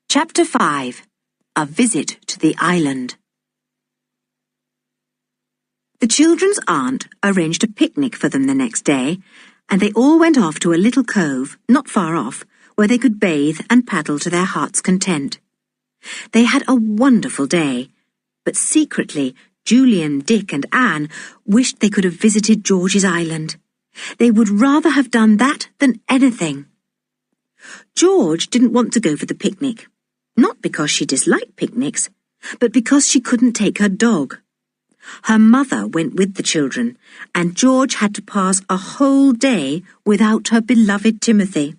Chapter 5. A Visit to the Island. The children's aunt arranged a picnic for them the next day, and they all went off to a little cove, not far off, where they could bathe and paddle to their heart's content. They had a wonderful day, but secretly Julian, Dick and Anne wished they could have visited George's Island. They would rather have done that than anything. George didn't want to go for the picnic, not because she disliked picnics, but because she couldn't take her dog. Her mother went with the children, and George had to pass a whole day without her beloved Timothy.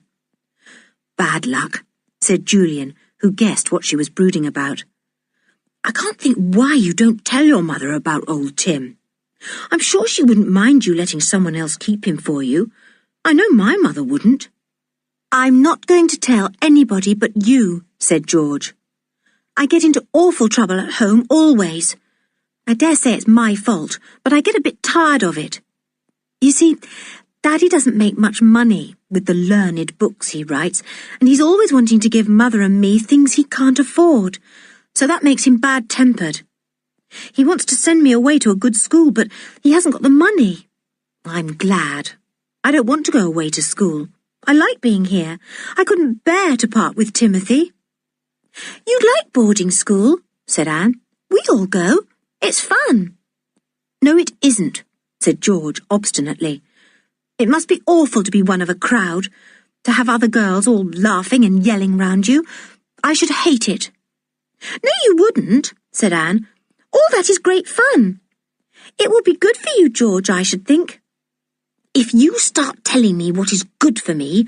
"Bad luck," said Julian, who guessed what she was brooding about. "I can't think why you don't tell your mother about old Tim. I'm sure she wouldn't mind you letting someone else keep him for you. I know my mother wouldn't." "I'm not going to tell anybody but you," said George. "I get into awful trouble at home always. I dare say it's my fault, but I get a bit tired of it. You see, Daddy doesn't make much money with the learned books he writes, and he's always wanting to give Mother and me things he can't afford, so that makes him bad-tempered. He wants to send me away to a good school, but he hasn't got the money. I'm glad. I don't want to go away to school. I like being here. I couldn't bear to part with Timothy." "You'd like boarding school," said Anne. "We'd all go. It's fun." "No, it isn't," said George obstinately. "It must be awful to be one of a crowd, to have other girls all laughing and yelling round you. I should hate it." "No, you wouldn't," said Anne. "All that is great fun. It would be good for you, George, I should think." "If you start telling me what is good for me,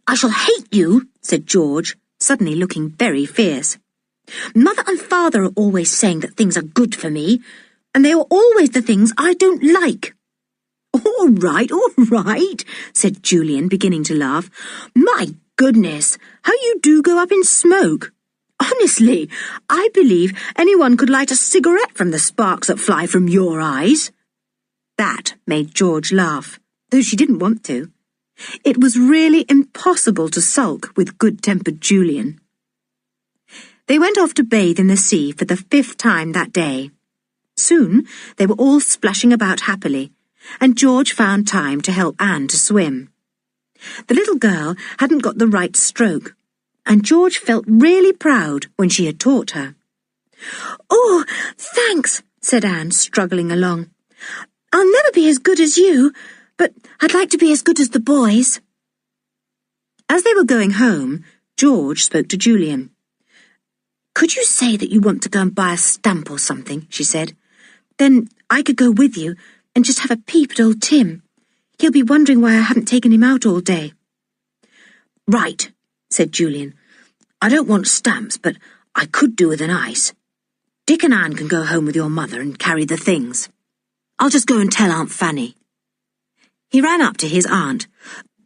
I shall hate you," said George, suddenly looking very fierce. "Mother and Father are always saying that things are good for me, and they are always the things I don't like." All right," said Julian, beginning to laugh. "My goodness, how you do go up in smoke. Honestly, I believe anyone could light a cigarette from the sparks that fly from your eyes." That made George laugh, though she didn't want to. It was really impossible to sulk with good-tempered Julian. They went off to bathe in the sea for the 5th time that day. Soon they were all splashing about happily, and George found time to help Anne to swim. The little girl hadn't got the right stroke, and George felt really proud when she had taught her. "Oh, thanks," said Anne, struggling along. "I'll never be as good as you, but I'd like to be as good as the boys." As they were going home, George spoke to Julian. "Could you say that you want to go and buy a stamp or something?" she said. "Then I could go with you and just have a peep at old Tim. He'll be wondering why I haven't taken him out all day." "Right," said Julian. "I don't want stamps, but I could do with an ice. Dick and Anne can go home with your mother and carry the things. I'll just go and tell Aunt Fanny." He ran up to his aunt.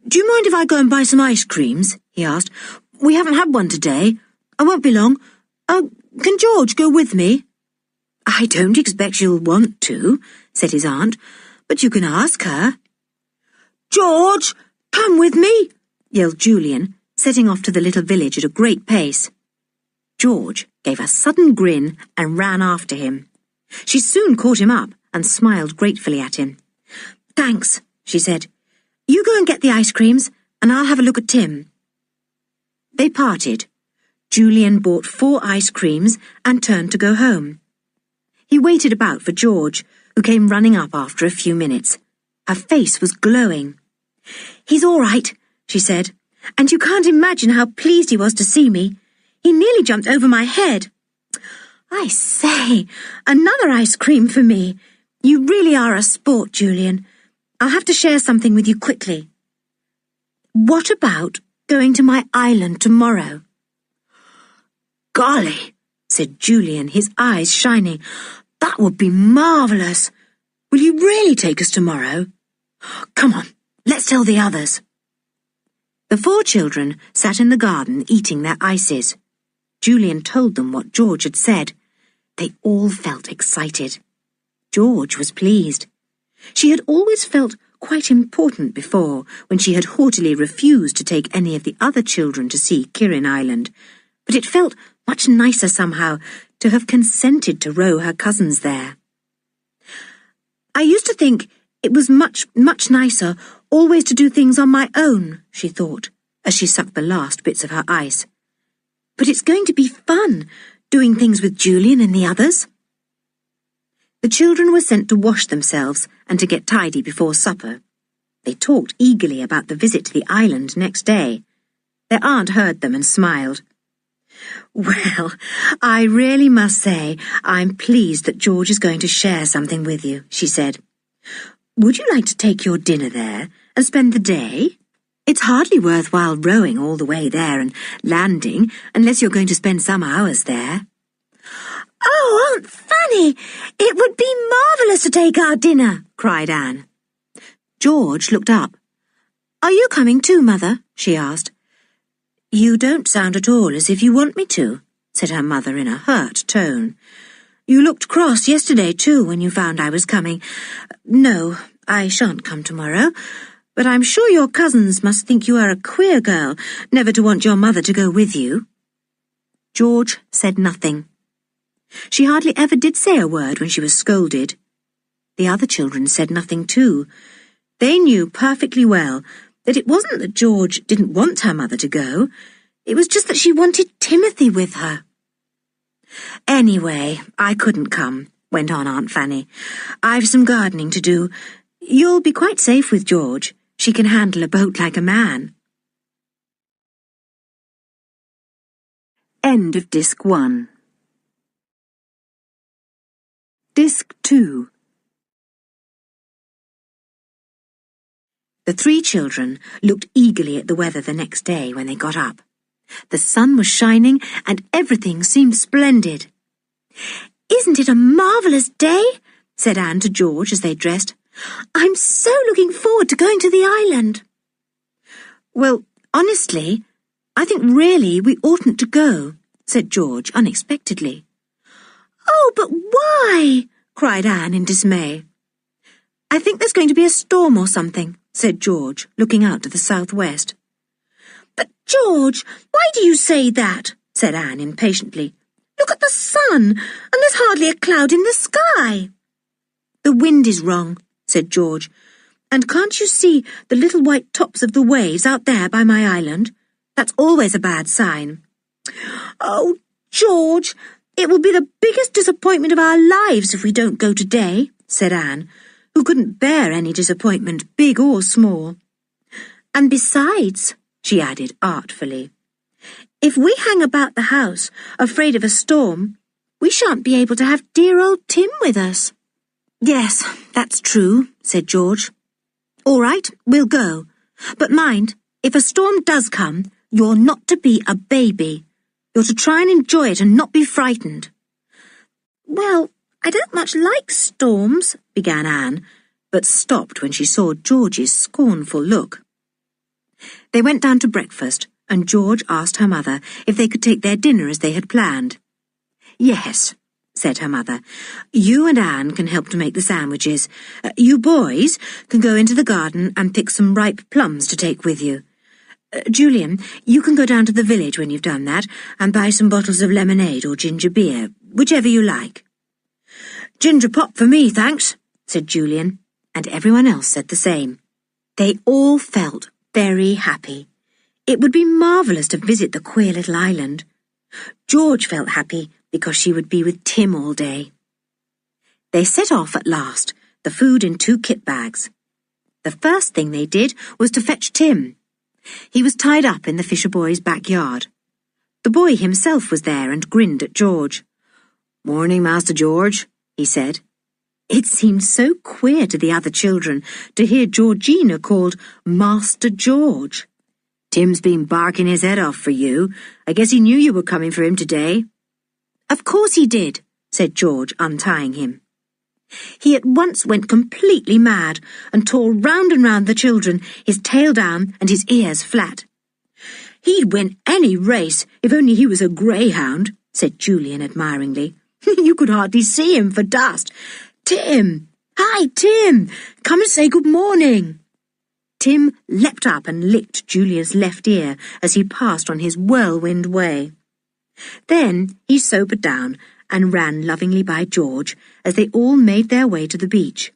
"Do you mind if I go and buy some ice creams?" he asked. "We haven't had one today. I won't be long. Can George go with me?" "I don't expect she'll want to," said his aunt, "but you can ask her." "George, come with me," yelled Julian, setting off to the little village at a great pace. George gave a sudden grin and ran after him. She soon caught him up and smiled gratefully at him. "Thanks," she said. "You go and get the ice creams, and I'll have a look at Tim." They parted. Julian bought 4 ice creams and turned to go home. He waited about for George, who came running up after a few minutes. Her face was glowing. "He's all right," she said, "and you can't imagine how pleased he was to see me. He nearly jumped over my head." "I say, another ice cream for me. You really are a sport, Julian. I'll have to share something with you quickly." "What about going to my island tomorrow?" "Golly," said Julian, his eyes shining. "That would be marvellous. Will you really take us tomorrow? Come on, let's tell the others." The 4 children sat in the garden eating their ices. Julian told them what George had said. They all felt excited. George was pleased. She had always felt quite important before, when she had haughtily refused to take any of the other children to see Kirin Island, but it felt much nicer somehow to have consented to row her cousins there. "I used to think it was much nicer always to do things on my own," she thought, as she sucked the last bits of her ice. "But it's going to be fun, doing things with Julian and the others." The children were sent to wash themselves and to get tidy before supper. They talked eagerly about the visit to the island next day. Their aunt heard them and smiled. "Well, I really must say I'm pleased that George is going to share something with you," she said. "Would you like to take your dinner there and spend the day? It's hardly worthwhile rowing all the way there and landing unless you're going to spend some hours there." "Oh, Aunt Fanny, it would be marvellous to take our dinner," cried Anne. George looked up. "Are you coming too, Mother?" she asked. "You don't sound at all as if you want me to," said her mother in a hurt tone. "You looked cross yesterday too when you found I was coming. No, I shan't come tomorrow, but I'm sure your cousins must think you are a queer girl never to want your mother to go with you." George said nothing. She hardly ever did say a word when she was scolded. The other children said nothing too. They knew perfectly well that it wasn't that George didn't want her mother to go. It was just that she wanted Timothy with her. "Anyway, I couldn't come," went on Aunt Fanny. "I've some gardening to do. You'll be quite safe with George. She can handle a boat like a man." End of Disc 1. Disc 2. The three children looked eagerly at the weather the next day when they got up. The sun was shining and everything seemed splendid. "Isn't it a marvellous day?" said Anne to George as they dressed. "I'm so looking forward to going to the island." "Well, honestly, I think really we oughtn't to go," said George unexpectedly. "Oh, but why?" cried Anne in dismay. "I think there's going to be a storm or something," said George, looking out to the southwest. "But, George, why do you say that?" said Anne impatiently. "Look at the sun, and there's hardly a cloud in the sky." "The wind is wrong," said George. "And can't you see the little white tops of the waves out there by my island? That's always a bad sign." "Oh, George, it will be the biggest disappointment of our lives if we don't go today," said Anne, who couldn't bear any disappointment, big or small. "And besides," she added artfully, "if we hang about the house, afraid of a storm, we shan't be able to have dear old Tim with us." "Yes, that's true," said George. "All right, we'll go. But mind, if a storm does come, you're not to be a baby. You're to try and enjoy it and not be frightened." "Well, I don't much like storms," began Anne, but stopped when she saw George's scornful look. They went down to breakfast, and George asked her mother if they could take their dinner as they had planned. "Yes," said her mother. "You and Anne can help to make the sandwiches. You boys can go into the garden and pick some ripe plums to take with you. Julian, you can go down to the village when you've done that and buy some bottles of lemonade or ginger beer, whichever you like." "Ginger pop for me, thanks," said Julian, and everyone else said the same. They all felt very happy. It would be marvellous to visit the queer little island. George felt happy because she would be with Tim all day. They set off at last, the food in 2 kit bags. The first thing they did was to fetch Tim. He was tied up in the Fisher boys' backyard. The boy himself was there and grinned at George. "Morning, Master George," he said. It seemed so queer to the other children to hear Georgina called Master George. "Tim's been barking his head off for you. I guess he knew you were coming for him today." "Of course he did," said George, untying him. He at once went completely mad and tore round and round the children, his tail down and his ears flat. "He'd win any race if only he was a greyhound," said Julian admiringly. "You could hardly see him for dust. Tim! Hi, Tim! Come and say good morning." Tim leapt up and licked Julian's left ear as he passed on his whirlwind way. Then he sobered down and ran lovingly by George as they all made their way to the beach.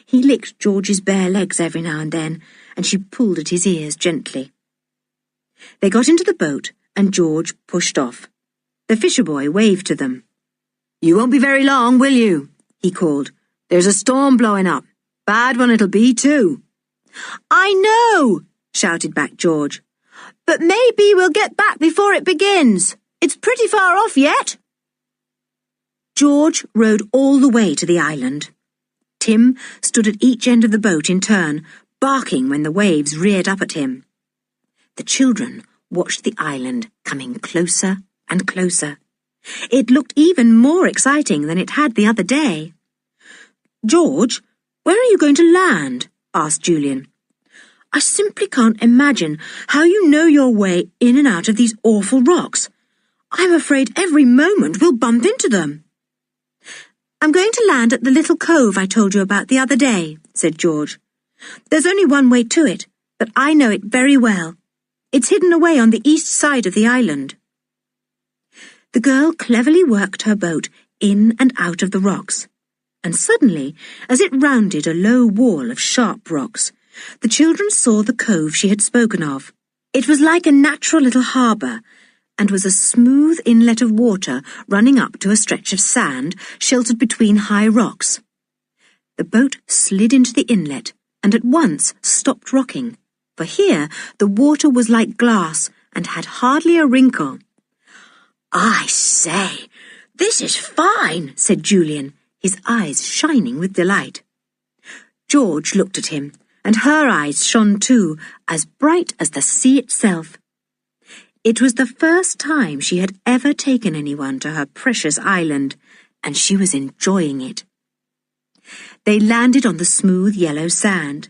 He licked George's bare legs every now and then, and she pulled at his ears gently. They got into the boat, and George pushed off. The fisher boy waved to them. "You won't be very long, will you?" he called. "There's a storm blowing up. Bad one it'll be, too." "I know," shouted back George. "But maybe we'll get back before it begins. It's pretty far off yet." George rowed all the way to the island. Tim stood at each end of the boat in turn, barking when the waves reared up at him. The children watched the island coming closer and closer. It looked even more exciting than it had the other day. "George, where are you going to land?" asked Julian. "I simply can't imagine how you know your way in and out of these awful rocks. I'm afraid every moment we'll bump into them." "I'm going to land at the little cove I told you about the other day," said George. "There's only one way to it, but I know it very well. It's hidden away on the east side of the island." The girl cleverly worked her boat in and out of the rocks, and suddenly, as it rounded a low wall of sharp rocks, the children saw the cove she had spoken of. It was like a natural little harbour, and was a smooth inlet of water running up to a stretch of sand sheltered between high rocks. The boat slid into the inlet and at once stopped rocking, for here the water was like glass and had hardly a wrinkle. "I say, this is fine," said Julian, his eyes shining with delight. George looked at him, and her eyes shone too, as bright as the sea itself. It was the first time she had ever taken anyone to her precious island, and she was enjoying it. They landed on the smooth yellow sand.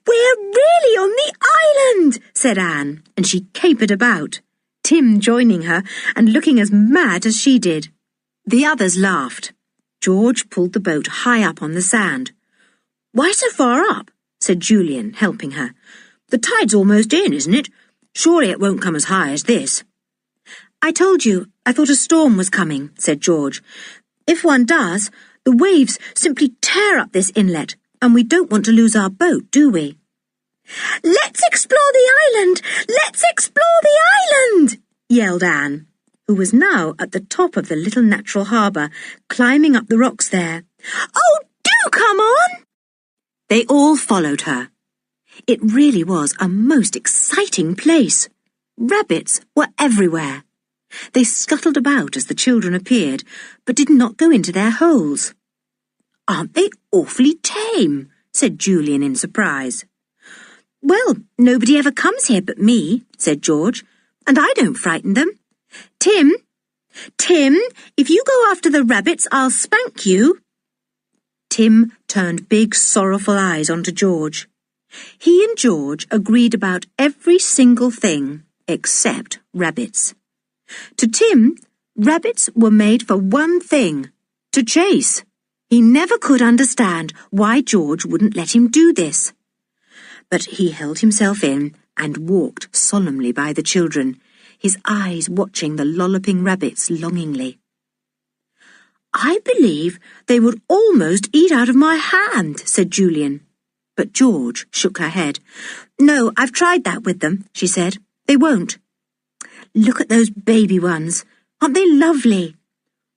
"We're really on the island," said Anne, and she capered about, Tim joining her and looking as mad as she did. The others laughed. George pulled the boat high up on the sand. "Why so far up?" said Julian, helping her. "The tide's almost in, isn't it? Surely it won't come as high as this." "I told you I thought a storm was coming," said George. "If one does, the waves simply tear up this inlet, and we don't want to lose our boat, do we?" "Let's explore the island! Let's explore the island!" yelled Anne, who was now at the top of the little natural harbour, climbing up the rocks there. "Oh, do come on!" They all followed her. It really was a most exciting place. Rabbits were everywhere. They scuttled about as the children appeared, but did not go into their holes. "Aren't they awfully tame?" said Julian in surprise. "Well, nobody ever comes here but me," said George, "and I don't frighten them. Tim, if you go after the rabbits, I'll spank you." Tim turned big, sorrowful eyes onto George. He and George agreed about every single thing except rabbits. To Tim, rabbits were made for one thing, to chase. He never could understand why George wouldn't let him do this. But he held himself in and walked solemnly by the children, his eyes watching the lolloping rabbits longingly. "I believe they would almost eat out of my hand," said Julian. But George shook her head. "No, I've tried that with them," she said. "They won't. Look at those baby ones. Aren't they lovely?"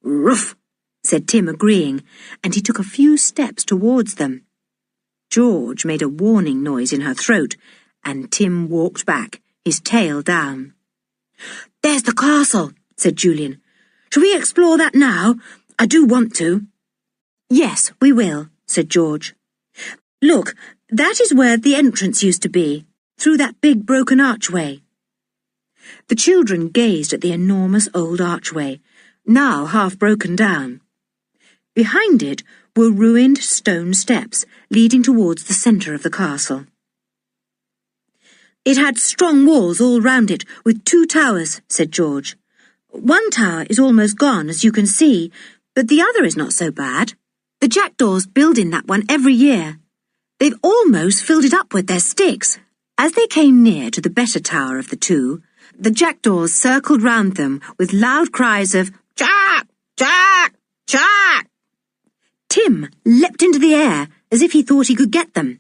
"Ruff," said Tim, agreeing, and he took a few steps towards them. George made a warning noise in her throat, and Tim walked back, his tail down. "There's the castle," said Julian. "Shall we explore that now? I do want to." "Yes, we will," said George. "Look, that is where the entrance used to be, through that big broken archway." The children gazed at the enormous old archway, now half broken down. Behind it were ruined stone steps leading towards the centre of the castle. "It had strong walls all round it, with 2 towers, said George. "One tower is almost gone, as you can see, but the other is not so bad. The jackdaws build in that one every year. They've almost filled it up with their sticks." As they came near to the better tower of the two, The jackdaws circled round them with loud cries of "Jack! Jack! Jack!" Tim leapt into the air as if he thought he could get them,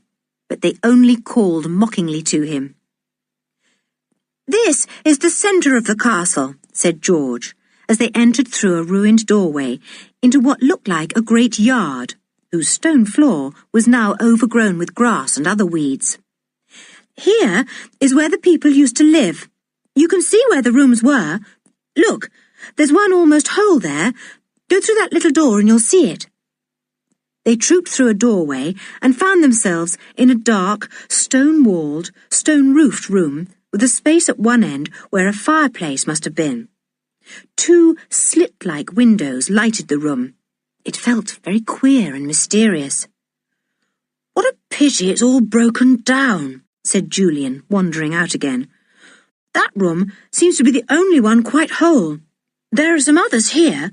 but they only called mockingly to him. "This is the centre of the castle," said George, as they entered through a ruined doorway into what looked like a great yard, whose stone floor was now overgrown with grass and other weeds. "Here is where the people used to live. You can see where the rooms were. Look, there's one almost whole there. Go through that little door and you'll see it." They trooped through a doorway and found themselves in a dark, stone-walled, stone-roofed room with a space at one end where a fireplace must have been. 2 slit-like windows lighted the room. It felt very queer and mysterious. "What a pity it's all broken down," said Julian, wandering out again. "That room seems to be the only one quite whole. There are some others here,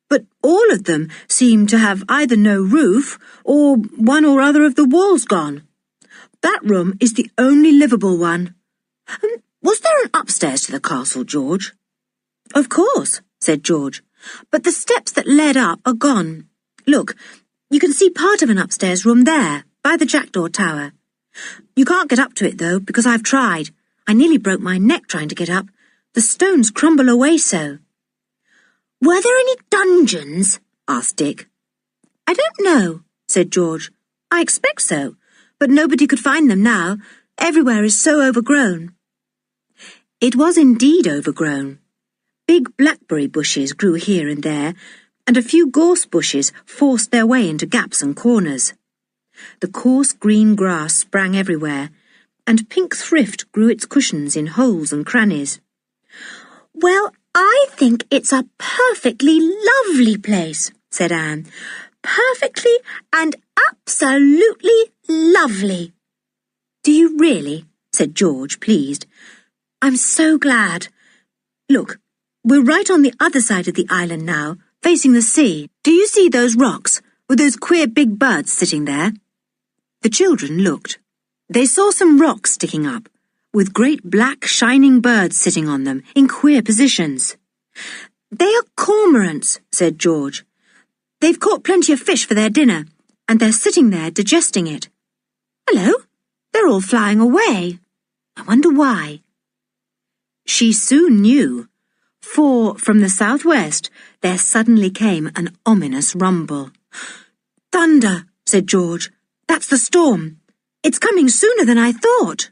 but all of them seem to have either no roof or one or other of the walls gone. That room is the only livable one. Was there an upstairs to the castle, George?" "Of course," said George, "but the steps that led up are gone. Look, you can see part of an upstairs room there, by the jackdaw tower. You can't get up to it, though, because I've tried. I nearly broke my neck trying to get up. The stones crumble away so." "Were there any dungeons?" asked Dick. "I don't know," said George. "I expect so, but nobody could find them now. Everywhere is so overgrown." It was indeed overgrown. Big blackberry bushes grew here and there, and a few gorse bushes forced their way into gaps and corners. The coarse green grass sprang everywhere, and pink thrift grew its cushions in holes and crannies. "Well, I think it's a perfectly lovely place," said Anne. "Perfectly and absolutely lovely." "Do you really?" said George, pleased. "I'm so glad. Look, we're right on the other side of the island now, facing the sea. Do you see those rocks with those queer big birds sitting there?" The children looked. They saw some rocks sticking up, with great black shining birds sitting on them in queer positions. "They are cormorants," said George. "They've caught plenty of fish for their dinner, and they're sitting there digesting it. Hello, they're all flying away. I wonder why." She soon knew, for from the southwest there suddenly came an ominous rumble. "Thunder," said George. "That's the storm. It's coming sooner than I thought."